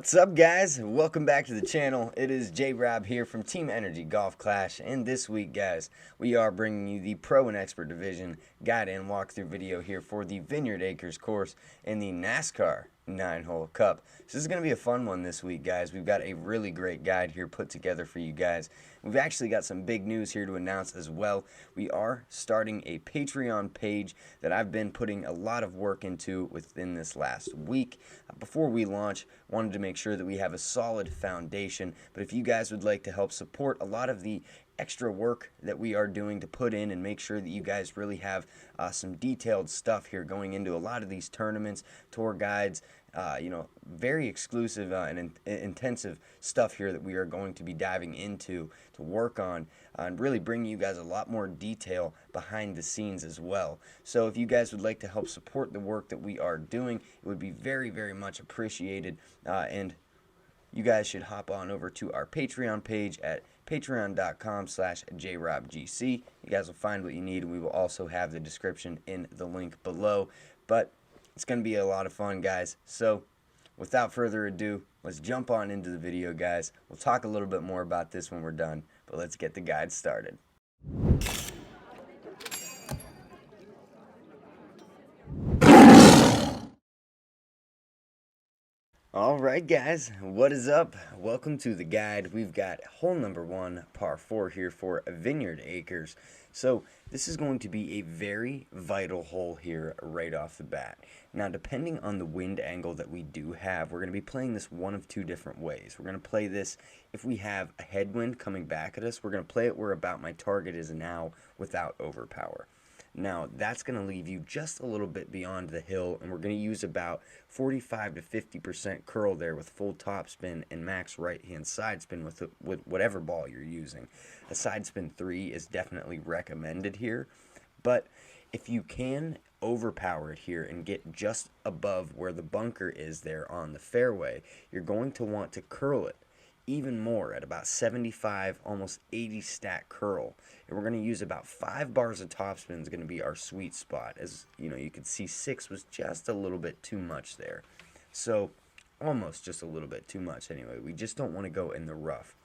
What's up, guys? Welcome back to the channel. It is JRob here from Team Energy Golf Clash, and this week, guys, we are bringing you the Pro and Expert Division guide and walkthrough video here for the Vineyard Acres course in the NASCAR 9-hole Cup. So this is going to be a fun one this week, guys. We've got a really great guide here put together for you guys. We've actually got some big news here to announce as well. We are starting a Patreon page that I've been putting a lot of work into within this last week. Before we launch, wanted to make sure that we have a solid foundation, but if you guys would like to help support a lot of the extra work that we are doing to put in and make sure that you guys really have some detailed stuff here going into a lot of these tournaments, tour guides, very exclusive and intensive stuff here that we are going to be diving into to work on and really bring you guys a lot more detail behind the scenes as well. So if you guys would like to help support the work that we are doing, it would be very, very much appreciated, and you guys should hop on over to our Patreon page at patreon.com/JRobGC. You guys will find what you need, and we will also have the description in the link below. But it's going to be a lot of fun, guys. So without further ado, let's jump on into the video, guys. We'll talk a little bit more about this when we're done, but let's get the guide started. Alright, guys, what is up? Welcome to the guide. We've got hole number 1, par 4 here for Vineyard Acres. So this is going to be a very vital hole here right off the bat. Now, depending on the wind angle that we do have, we're going to be playing this one of two different ways. We're going to play this if we have a headwind coming back at us. We're going to play it where about my target is now without overpower. Now, that's going to leave you just a little bit beyond the hill, and we're going to use about 45 to 50% curl there with full topspin and max right-hand side spin with whatever ball you're using. A side spin 3 is definitely recommended here, but if you can overpower it here and get just above where the bunker is there on the fairway, you're going to want to curl it even more at about 75, almost 80 stack curl, and we're going to use about 5 bars of topspin is going to be our sweet spot. As you know, you can see 6 was just a little bit too much there, so almost just a little bit too much anyway. We just don't want to go in the rough,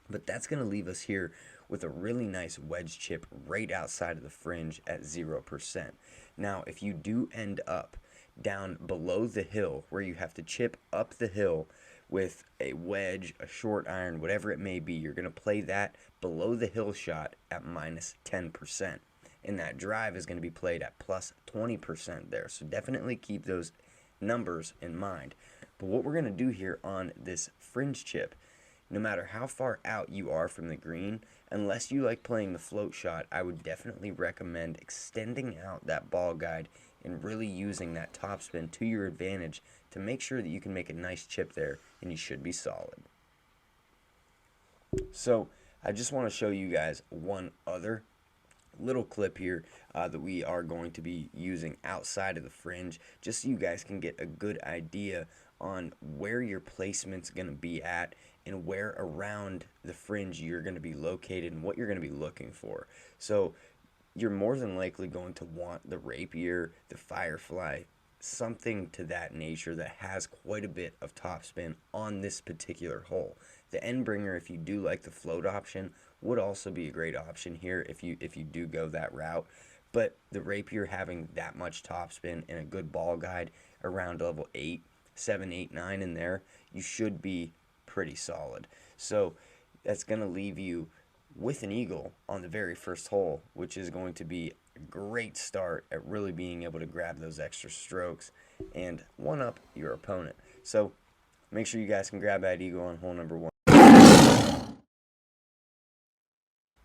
but that's going to leave us here with a really nice wedge chip right outside of the fringe at 0%. Now, if you do end up down below the hill where you have to chip up the hill with a wedge, a short iron, whatever it may be, you're going to play that below the hill shot at minus 10%. And that drive is going to be played at plus 20% there. So definitely keep those numbers in mind. But what we're going to do here on this fringe chip, no matter how far out you are from the green, unless you like playing the float shot, I would definitely recommend extending out that ball guide and really using that topspin to your advantage to make sure that you can make a nice chip there, and you should be solid. So I just want to show you guys one other little clip here that we are going to be using outside of the fringe, just so you guys can get a good idea on where your placement's going to be at and where around the fringe you're going to be located and what you're going to be looking for. So you're more than likely going to want the rapier, the firefly, something to that nature that has quite a bit of topspin on this particular hole. The Endbringer, if you do like the float option, would also be a great option here if you do go that route. But the rapier having that much topspin and a good ball guide around level 8, 7, 8, 9 in there, you should be pretty solid. So that's going to leave you with an eagle on the very first hole, which is going to be a great start at really being able to grab those extra strokes and one up your opponent. So make sure you guys can grab that eagle on hole number 1.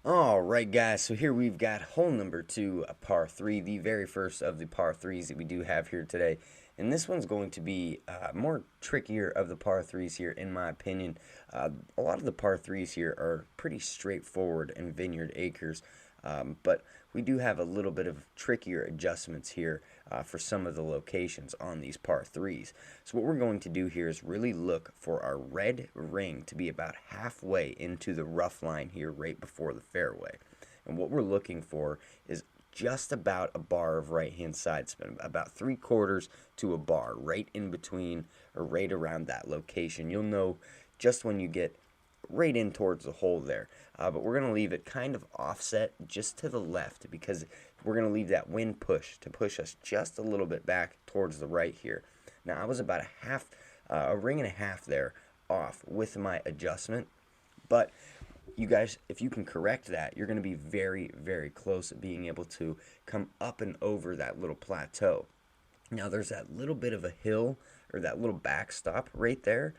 Alright, guys, so here we've got hole number 2, a par 3, the very first of the par 3s that we do have here today. And this one's going to be more trickier of the par 3s here, in my opinion. A lot of the par 3s here are pretty straightforward in Vineyard Acres, but we do have a little bit of trickier adjustments here for some of the locations on these par 3s. So what we're going to do here is really look for our red ring to be about halfway into the rough line here right before the fairway. And what we're looking for is just about a bar of right-hand side spin, about 3/4 to a bar, right in between or right around that location. You'll know just when you get right in towards the hole there. But we're going to leave it kind of offset just to the left because we're going to leave that wind push to push us just a little bit back towards the right here. Now I was about a ring and a half there off with my adjustment, but you guys, if you can correct that, you're going to be very, very close at being able to come up and over that little plateau. Now there's that little bit of a hill or that little backstop right there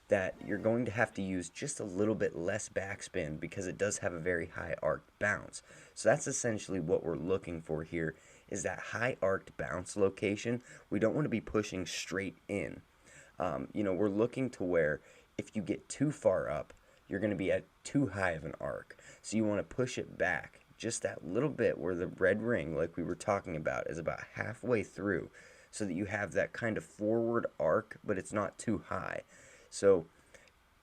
that you're going to have to use just a little bit less backspin because it does have a very high arced bounce. So that's essentially what we're looking for here, is that high arced bounce location. We don't want to be pushing straight in. We're looking to where if you get too far up, you're going to be at too high of an arc. So you want to push it back just that little bit where the red ring, like we were talking about, is about halfway through, so that you have that kind of forward arc, but it's not too high. So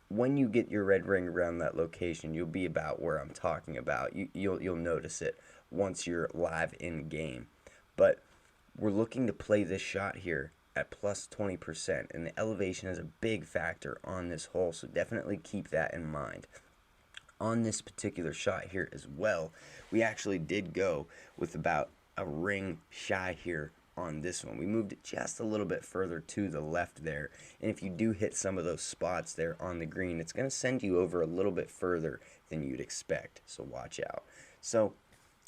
when you get your red ring around that location, you'll be about where I'm talking about. You'll notice it once you're live in game. But we're looking to play this shot here at plus 20%, and the elevation is a big factor on this hole, so definitely keep that in mind. On this particular shot here as well, we actually did go with about a ring shy here on this one. We moved it just a little bit further to the left there, and if you do hit some of those spots there on the green, it's going to send you over a little bit further than you'd expect, so watch out. So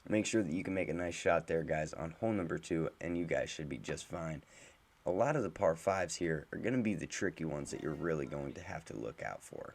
make sure that you can make a nice shot there, guys, on hole number 2, and you guys should be just fine. A lot of the par 5s here are going to be the tricky ones that you're really going to have to look out for.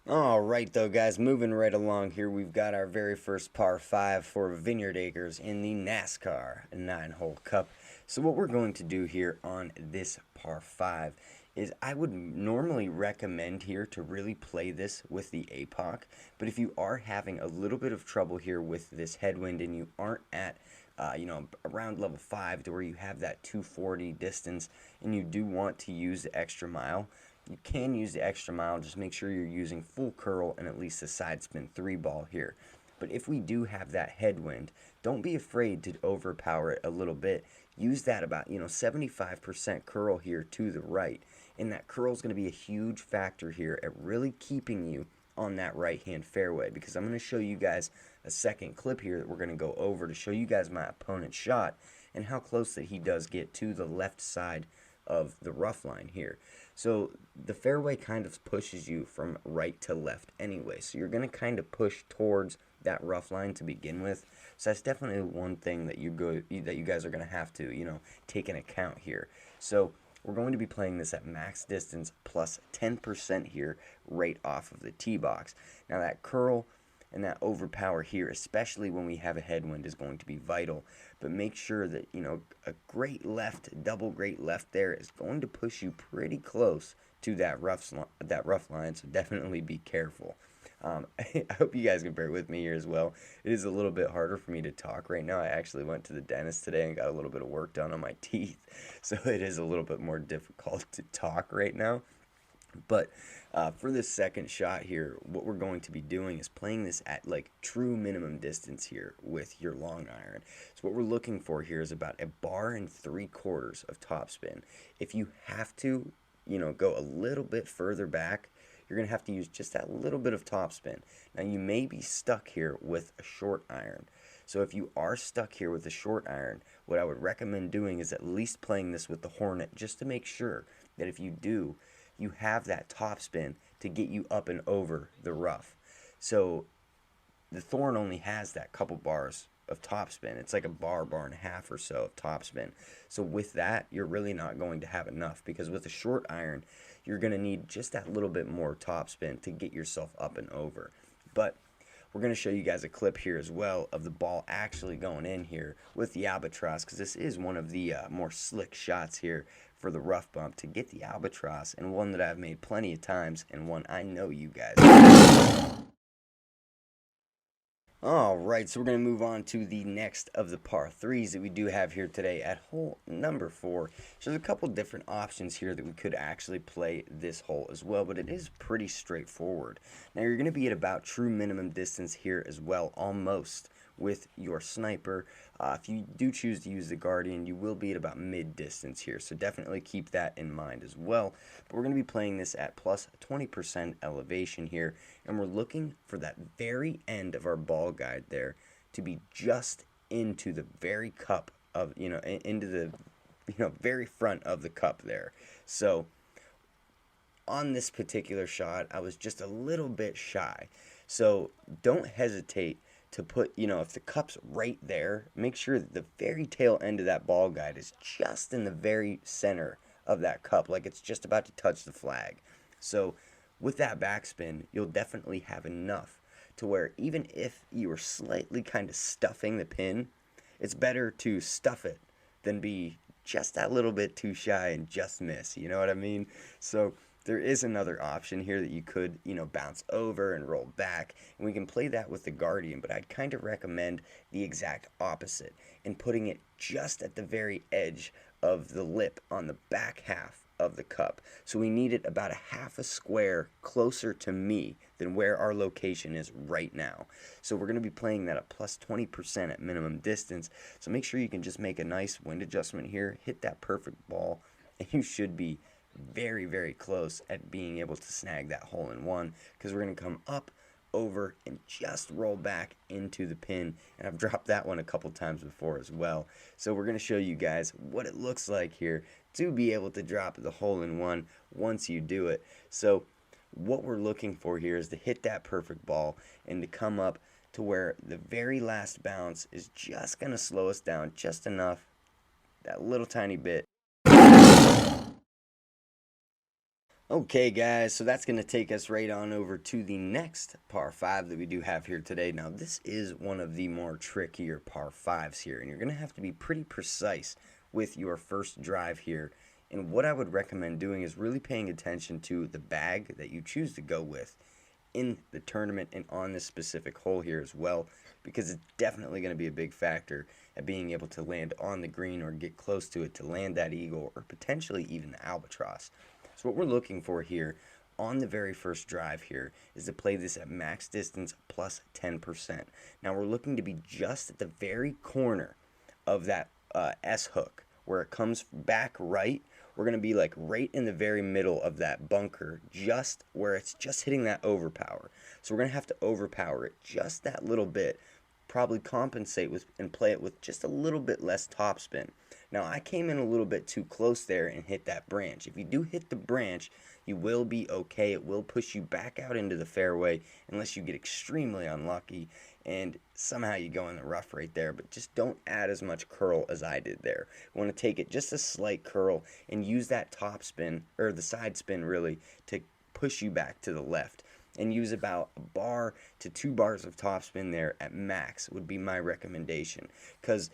Alright though, guys, moving right along here, we've got our very first par 5 for Vineyard Acres in the NASCAR 9-hole cup. So what we're going to do here on this par 5 is I would normally recommend here to really play this with the APOC, but if you are having a little bit of trouble here with this headwind and you aren't at around level 5 to where you have that 240 distance and you do want to use the extra mile, you can use the extra mile. Just make sure you're using full curl and at least a side spin 3 ball here. But if we do have that headwind, don't be afraid to overpower it a little bit. Use that about 75% curl here to the right, and that curl is going to be a huge factor here at really keeping you on that right hand fairway, because I'm going to show you guys a second clip here that we're going to go over to show you guys my opponent's shot and how close that he does get to the left side of the rough line here. So the fairway kind of pushes you from right to left anyway, so you're going to kind of push towards that rough line to begin with. So that's definitely one thing that you guys are going to have to take into account here. So we're going to be playing this at max distance plus 10% here right off of the tee box. Now that curl and that overpower here, especially when we have a headwind, is going to be vital. But make sure that a great left, double great left there is going to push you pretty close to that rough line. So definitely be careful. I hope you guys can bear with me here as well. It is a little bit harder for me to talk right now. I actually went to the dentist today and got a little bit of work done on my teeth, so it is a little bit more difficult to talk right now. But for this second shot here, what we're going to be doing is playing this at like true minimum distance here with your long iron. So what we're looking for here is about a bar and 3/4 of topspin. If you have to, go a little bit further back, you're going to have to use just that little bit of topspin. Now you may be stuck here with a short iron. So if you are stuck here with a short iron, what I would recommend doing is at least playing this with the Hornet, just to make sure that if you do, you have that topspin to get you up and over the rough. So the Thorn only has that couple bars of topspin. It's like a bar and a half or so of topspin. So with that, you're really not going to have enough, because with a short iron, you're going to need just that little bit more topspin to get yourself up and over. But we're going to show you guys a clip here as well of the ball actually going in here with the albatross, because this is one of the more slick shots here for the rough bump to get the albatross, and one that I've made plenty of times, and one I know you guys. All right, so we're going to move on to the next of the par threes that we do have here today at hole number 4. So there's a couple different options here that we could actually play this hole as well, but it is pretty straightforward. Now you're going to be at about true minimum distance here as well, almost, with your sniper. If you do choose to use the Guardian, you will be at about mid distance here, so definitely keep that in mind as well. But we're going to be playing this at plus 20% elevation here, and we're looking for that very end of our ball guide there to be just into the very cup of, into the, very front of the cup there. So on this particular shot, I was just a little bit shy. So don't hesitate to put, if the cup's right there, make sure that the very tail end of that ball guide is just in the very center of that cup, like it's just about to touch the flag. So with that backspin, you'll definitely have enough to where even if you are slightly kind of stuffing the pin, it's better to stuff it than be just that little bit too shy and just miss, you know what I mean? So there is another option here that you could, bounce over and roll back, and we can play that with the Guardian, but I'd kind of recommend the exact opposite and putting it just at the very edge of the lip on the back half of the cup. So we need it about a half a square closer to me than where our location is right now. So we're going to be playing that at plus 20% at minimum distance. So make sure you can just make a nice wind adjustment here, hit that perfect ball, and you should be very, very close at being able to snag that hole in one, because we're going to come up, over, and just roll back into the pin. And I've dropped that one a couple times before as well. So we're going to show you guys what it looks like here to be able to drop the hole in one once you do it. So what we're looking for here is to hit that perfect ball and to come up to where the very last bounce is just going to slow us down just enough, that little tiny bit. Okay guys, so that's going to take us right on over to the next par 5 that we do have here today. Now this is one of the more trickier par 5s here, and you're going to have to be pretty precise with your first drive here. And what I would recommend doing is really paying attention to the bag that you choose to go with in the tournament and on this specific hole here as well, because it's definitely going to be a big factor at being able to land on the green or get close to it to land that eagle or potentially even the albatross. So what we're looking for here on the very first drive here is to play this at max distance plus 10%. Now we're looking to be just at the very corner of that S hook where it comes back right. We're going to be like right in the very middle of that bunker, just where it's just hitting that overpower. So we're going to have to overpower it just that little bit, probably compensate with and play it with just a little bit less topspin. Now I came in a little bit too close there and hit that branch. If you do hit the branch, you will be okay. It will push you back out into the fairway unless you get extremely unlucky and somehow you go in the rough right there. But just don't add as much curl as I did there. You want to take it just a slight curl and use that top spin, or the side spin really, to push you back to the left. And use about a bar to 2 bars of topspin there at max would be my recommendation, because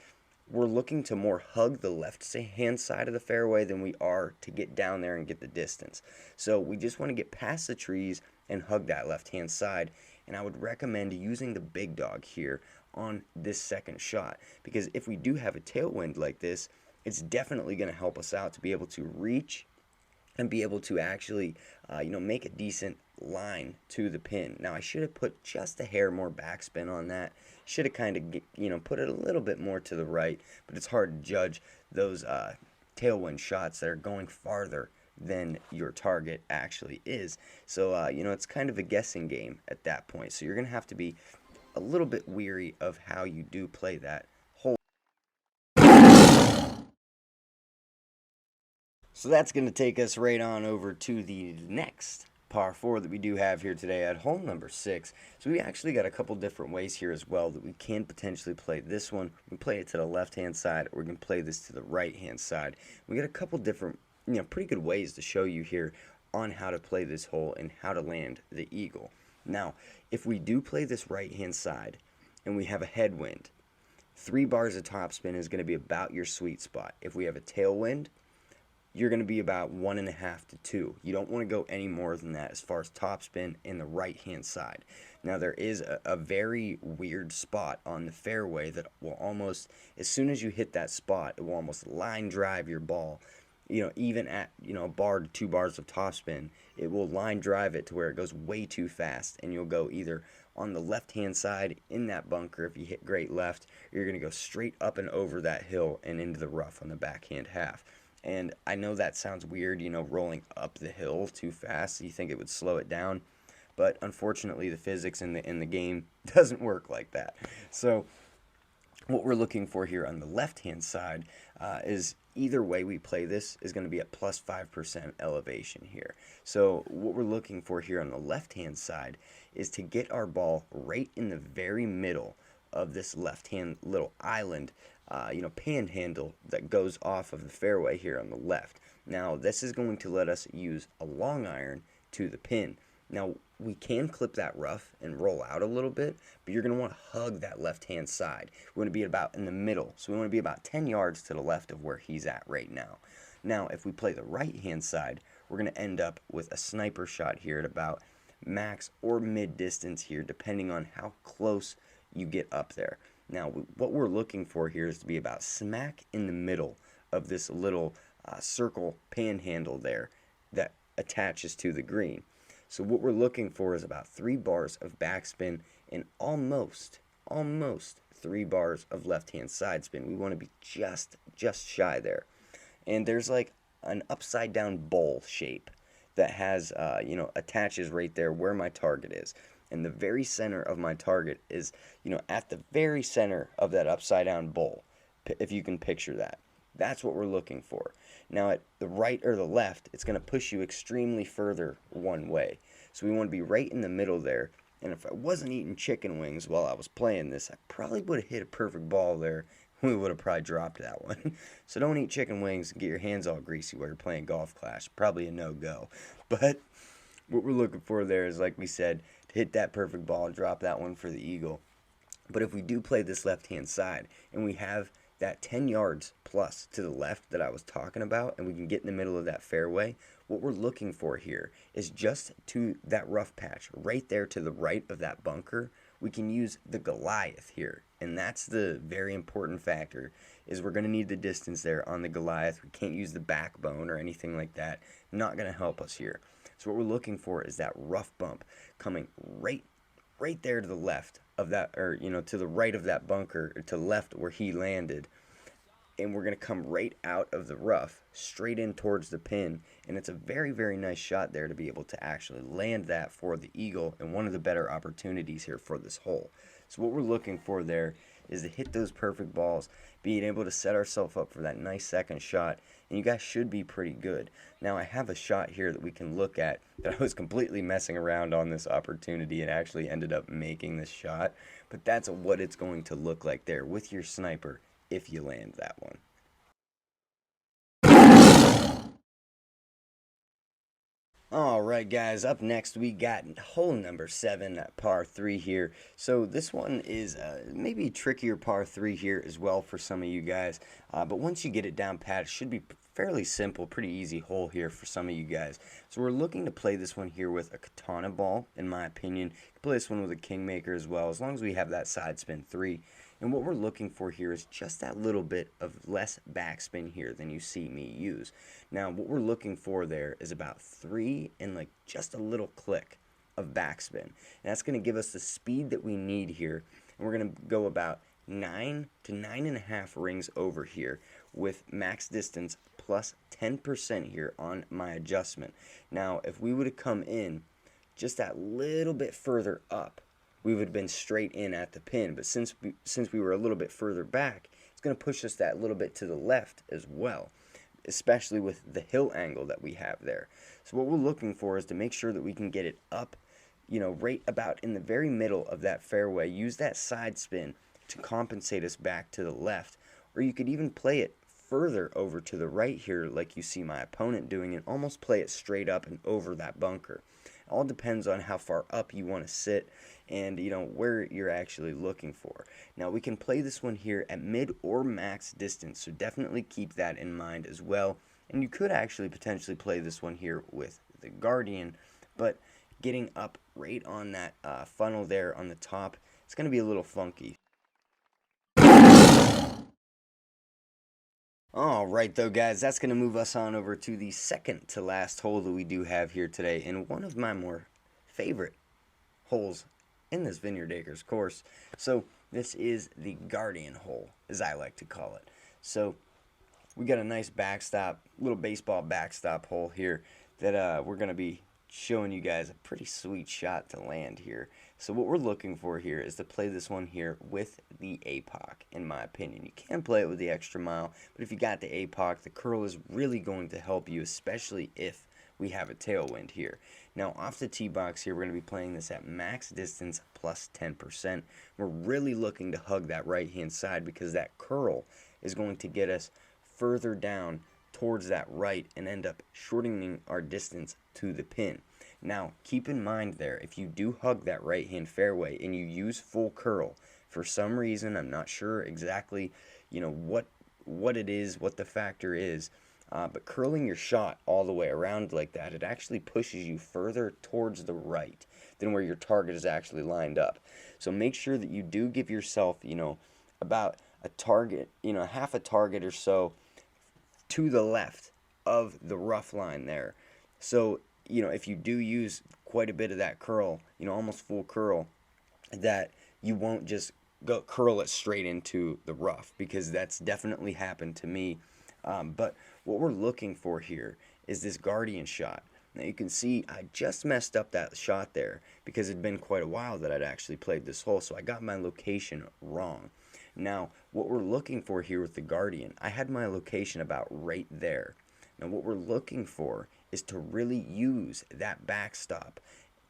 we're looking to more hug the left hand side of the fairway than we are to get down there and get the distance. So we just want to get past the trees and hug that left hand side, and I would recommend using the big dog here on this second shot, because if we do have a tailwind like this, it's definitely going to help us out to be able to reach and be able to actually make a decent line to the pin. Now I should have put just a hair more backspin on that. Should have kind of put it a little bit more to the right, but it's hard to judge those tailwind shots that are going farther than your target actually is. So it's kind of a guessing game at that point. So you're going to have to be a little bit weary of how you do play that hole. So that's going to take us right on over to the next par 4 that we do have here today at hole number 6. So we actually got a couple different ways here as well that we can potentially play this one. We can play it to the left hand side, or we can play this to the right hand side. We got a couple different, pretty good ways to show you here on how to play this hole and how to land the eagle. Now, if we do play this right hand side and we have a headwind, 3 bars of topspin is going to be about your sweet spot. If we have a tailwind, you're going to be about 1.5 to 2. You don't want to go any more than that as far as topspin in the right-hand side. Now, there is a very weird spot on the fairway that will almost, as soon as you hit that spot, it will almost line drive your ball. Even at, a bar to 2 bars of topspin, it will line drive it to where it goes way too fast, and you'll go either on the left-hand side in that bunker if you hit great left, or you're going to go straight up and over that hill and into the rough on the backhand half. And I know that sounds weird, rolling up the hill too fast. You think it would slow it down, but unfortunately the physics in the game doesn't work like that. So what we're looking for here on the left-hand side is either way we play this is going to be at plus 5% elevation here. So what we're looking for here on the left-hand side is to get our ball right in the very middle of this left-hand little island, panhandle that goes off of the fairway here on the left. Now, this is going to let us use a long iron to the pin. Now, we can clip that rough and roll out a little bit, but you're going to want to hug that left-hand side. We want to be about in the middle, so we want to be about 10 yards to the left of where he's at right now. Now, if we play the right-hand side, we're going to end up with a sniper shot here at about max or mid-distance here, depending on how close you get up there. Now, what we're looking for here is to be about smack in the middle of this little circle panhandle there that attaches to the green. So what we're looking for is about 3 bars of backspin and almost 3 bars of left-hand side spin. We want to be just shy there. And there's like an upside down bowl shape that has, attaches right there where my target is. And the very center of my target is, at the very center of that upside down bowl, if you can picture that. That's what we're looking for. Now, at the right or the left, it's going to push you extremely further one way. So we want to be right in the middle there. And if I wasn't eating chicken wings while I was playing this, I probably would have hit a perfect ball there. We would have probably dropped that one. So don't eat chicken wings and get your hands all greasy while you're playing Golf Clash. Probably a no-go. But what we're looking for there is, like we said, to hit that perfect ball and drop that one for the eagle. But if we do play this left-hand side and we have that 10 yards plus to the left that I was talking about, and we can get in the middle of that fairway, what we're looking for here is just to that rough patch right there to the right of that bunker. We can use the Goliath here, and that's the very important factor, is we're going to need the distance there on the Goliath. We can't use the backbone or anything like that. Not going to help us here. So what we're looking for is that rough bump coming right there to the left of that, or to the right of that bunker, or to the left where he landed. And we're going to come right out of the rough, straight in towards the pin. And it's a very, very nice shot there to be able to actually land that for the eagle, and one of the better opportunities here for this hole. So what we're looking for there is to hit those perfect balls, being able to set ourselves up for that nice second shot, and you guys should be pretty good. Now, I have a shot here that we can look at that I was completely messing around on this opportunity and actually ended up making this shot, but that's what it's going to look like there with your sniper if you land that one. Alright guys, up next we got hole number 7, par 3 here. So this one is maybe a trickier par 3 here as well for some of you guys. But once you get it down pat, it should be fairly simple, pretty easy hole here for some of you guys. So we're looking to play this one here with a katana ball, in my opinion. You can play this one with a kingmaker as well, as long as we have that side spin 3. And what we're looking for here is just that little bit of less backspin here than you see me use. Now, what we're looking for there is about 3 and like just a little click of backspin. And that's going to give us the speed that we need here. And we're going to go about 9 to 9.5 rings over here with max distance plus 10% here on my adjustment. Now, if we would have come in just that little bit further up, we would have been straight in at the pin. But since we were a little bit further back, it's going to push us that little bit to the left as well, especially with the hill angle that we have there. So what we're looking for is to make sure that we can get it up, right about in the very middle of that fairway. Use that side spin to compensate us back to the left. Or you could even play it further over to the right here like you see my opponent doing, and almost play it straight up and over that bunker. It all depends on how far up you want to sit and where you're actually looking for. Now we can play this one here at mid or max distance, so definitely keep that in mind as well. And you could actually potentially play this one here with the Guardian, but getting up right on that funnel there on the top, it's going to be a little funky. Alright though guys, that's going to move us on over to the second to last hole that we do have here today, and one of my more favorite holes in this Vineyard Acres course. So this is the Guardian hole, as I like to call it. So we got a nice backstop, little baseball backstop hole here that we're going to be showing you guys a pretty sweet shot to land here. So what we're looking for here is to play this one here with the APOC, in my opinion. You can play it with the extra mile, but if you got the APOC, the curl is really going to help you, especially if we have a tailwind here. Now off the tee box here, we're going to be playing this at max distance plus 10%. We're really looking to hug that right hand side because that curl is going to get us further down towards that right and end up shortening our distance to the pin. Now keep in mind there, if you do hug that right hand fairway and you use full curl, for some reason, I'm not sure exactly what it is, what the factor is, but curling your shot all the way around like that, it actually pushes you further towards the right than where your target is actually lined up. So make sure that you do give yourself, about a target, half a target or so to the left of the rough line there. So, if you do use quite a bit of that curl, almost full curl, that you won't just go curl it straight into the rough, because that's definitely happened to me. But what we're looking for here is this Guardian shot. Now you can see I just messed up that shot there because it'd been quite a while that I'd actually played this hole, so I got my location wrong. Now what we're looking for here with the Guardian, I had my location about right there. Now what we're looking for is to really use that backstop,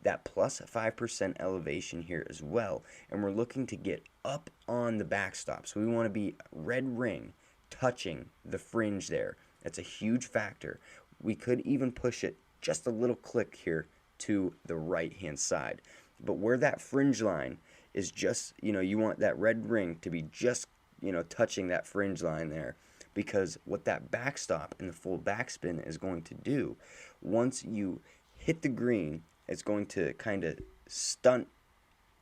that plus 5% elevation here as well, and we're looking to get up on the backstop. So we want to be red ring touching the fringe there. That's a huge factor. We could even push it just a little click here to the right hand side, but where that fringe line is just, you want that red ring to be just, touching that fringe line there, because what that backstop and the full backspin is going to do, once you hit the green, it's going to kind of stunt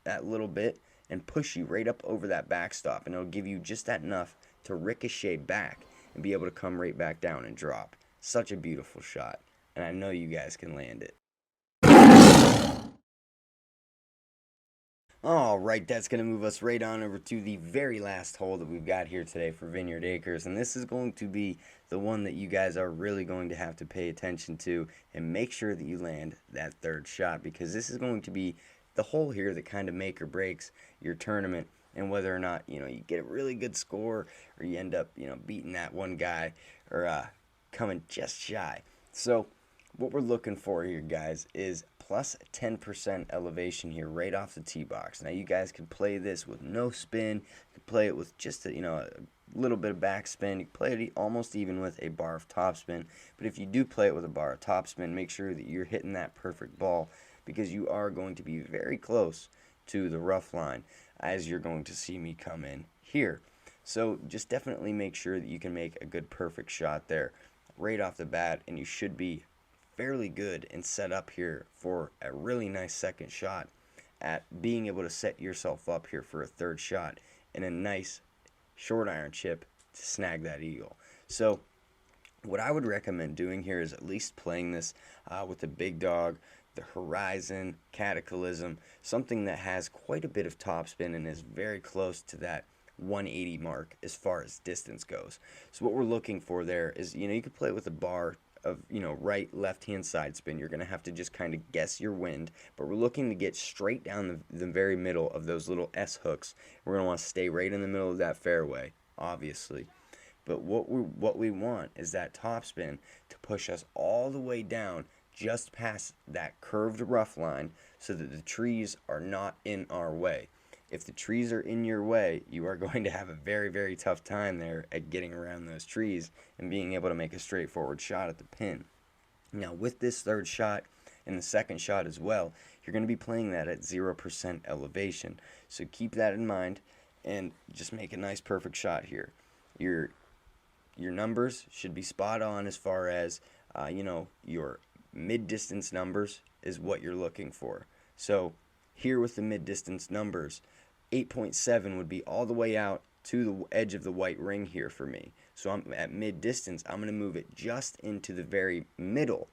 that little bit and push you right up over that backstop, and it'll give you just that enough to ricochet back and be able to come right back down and drop. Such a beautiful shot, and I know you guys can land it. Alright, that's going to move us right on over to the very last hole that we've got here today for Vineyard Acres, and this is going to be the one that you guys are really going to have to pay attention to and make sure that you land that third shot, because this is going to be the hole here that kind of make or breaks your tournament, and whether or not you get a really good score or you end up beating that one guy or coming just shy. So what we're looking for here, guys, is plus 10% elevation here right off the tee box. Now you guys can play this with no spin, you can play it with just a little bit of backspin, you can play it almost even with a bar of topspin, but if you do play it with a bar of topspin, make sure that you're hitting that perfect ball, because you are going to be very close to the rough line, as you're going to see me come in here. So just definitely make sure that you can make a good perfect shot there right off the bat, and you should be fairly good and set up here for a really nice second shot at being able to set yourself up here for a third shot and a nice short iron chip to snag that eagle. So what I would recommend doing here is at least playing this with the big dog, the Horizon, Cataclysm, something that has quite a bit of topspin and is very close to that 180 mark as far as distance goes. So what we're looking for there is, you could play with a bar of right, left hand side spin. You're going to have to just kind of guess your wind, but we're looking to get straight down the very middle of those little S hooks. We're going to want to stay right in the middle of that fairway, obviously, but what we want is that topspin to push us all the way down just past that curved rough line so that the trees are not in our way. If the trees are in your way, you are going to have a very, very tough time there at getting around those trees and being able to make a straightforward shot at the pin. Now, with this third shot and the second shot as well, you're going to be playing that at 0% elevation. So keep that in mind and just make a nice, perfect shot here. You're your numbers should be spot on as far as, your mid-distance numbers is what you're looking for. So here with the mid-distance numbers, 8.7 would be all the way out to the edge of the white ring here for me. So I'm at mid-distance, I'm going to move it just into the very middle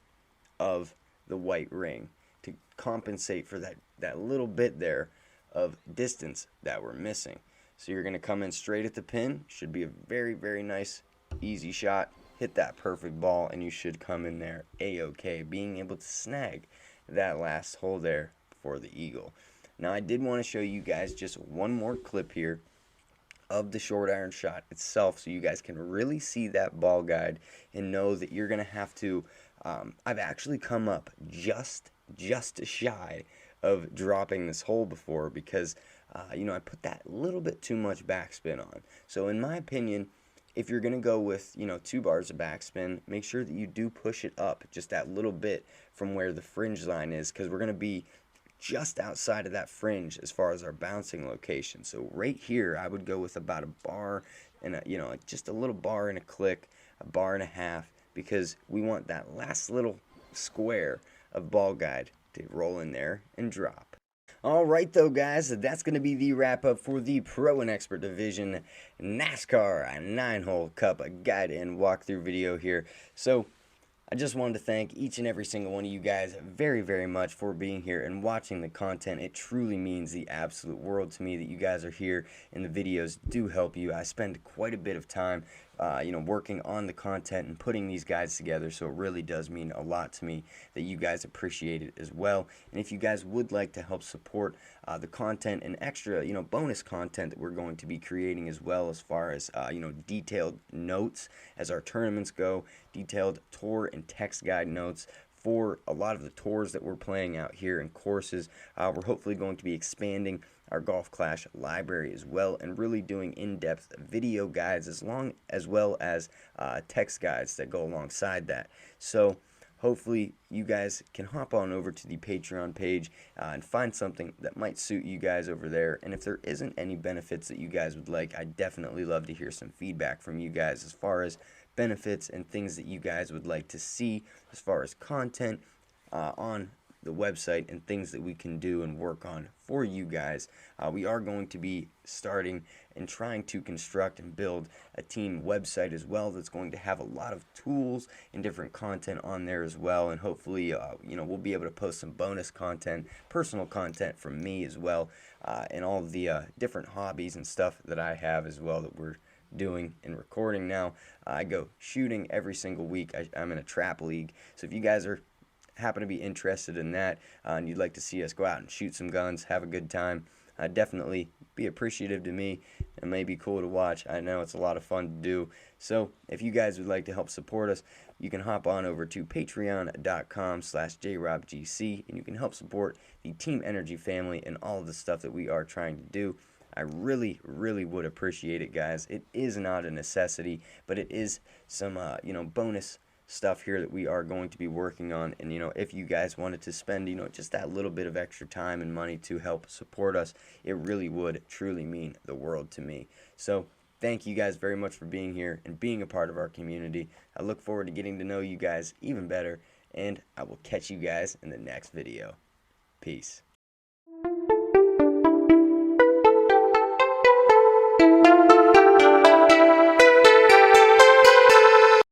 of the white ring to compensate for that little bit there of distance that we're missing. So you're going to come in straight at the pin. Should be a very, very nice, easy shot. Hit that perfect ball, and you should come in there A-OK, being able to snag that last hole there for the eagle. Now, I did want to show you guys just one more clip here of the short iron shot itself, so you guys can really see that ball guide and know that you're going to have to, I've actually come up just shy of dropping this hole before because, I put that little bit too much backspin on. So in my opinion, if you're going to go with, 2 bars of backspin, make sure that you do push it up just that little bit from where the fringe line is, because we're going to be just outside of that fringe as far as our bouncing location. So right here, I would go with about a bar and just a little bar and a click, a bar and a half, because we want that last little square of ball guide to roll in there and drop. Alright though guys, that's going to be the wrap up for the Pro and Expert Division NASCAR 9-hole Cup guide and walkthrough video here. So I just wanted to thank each and every single one of you guys very, very much for being here and watching the content. It truly means the absolute world to me that you guys are here and the videos do help you. I spend quite a bit of time working on the content and putting these guides together, so it really does mean a lot to me that you guys appreciate it as well. And if you guys would like to help support the content and extra bonus content that we're going to be creating, as well as far as detailed notes as our tournaments go, detailed tour and text guide notes for a lot of the tours that we're playing out here and courses. We're hopefully going to be expanding our GolfClash library as well, and really doing in-depth video guides as well as text guides that go alongside that. So hopefully you guys can hop on over to the Patreon page and find something that might suit you guys over there. And if there isn't any benefits that you guys would like, I'd definitely love to hear some feedback from you guys as far as benefits and things that you guys would like to see as far as content on the website and things that we can do and work on for you guys. We are going to be starting and trying to construct and build a team website as well that's going to have a lot of tools and different content on there as well, and hopefully we'll be able to post some bonus content, personal content from me as well, and all of the different hobbies and stuff that I have as well that we're doing and recording now. I go shooting every single week. I'm in a trap league, so if you guys happen to be interested in that and you'd like to see us go out and shoot some guns, have a good time, definitely be appreciative to me. It may be cool to watch. I know it's a lot of fun to do. So if you guys would like to help support us, you can hop on over to patreon.com/JRobGC and you can help support the Team Energy family and all of the stuff that we are trying to do. I really, really would appreciate it, guys. It is not a necessity, but it is some bonus stuff here that we are going to be working on. And if you guys wanted to spend just that little bit of extra time and money to help support us, it really would truly mean the world to me. So thank you guys very much for being here and being a part of our community. I look forward to getting to know you guys even better, and I will catch you guys in the next video. Peace.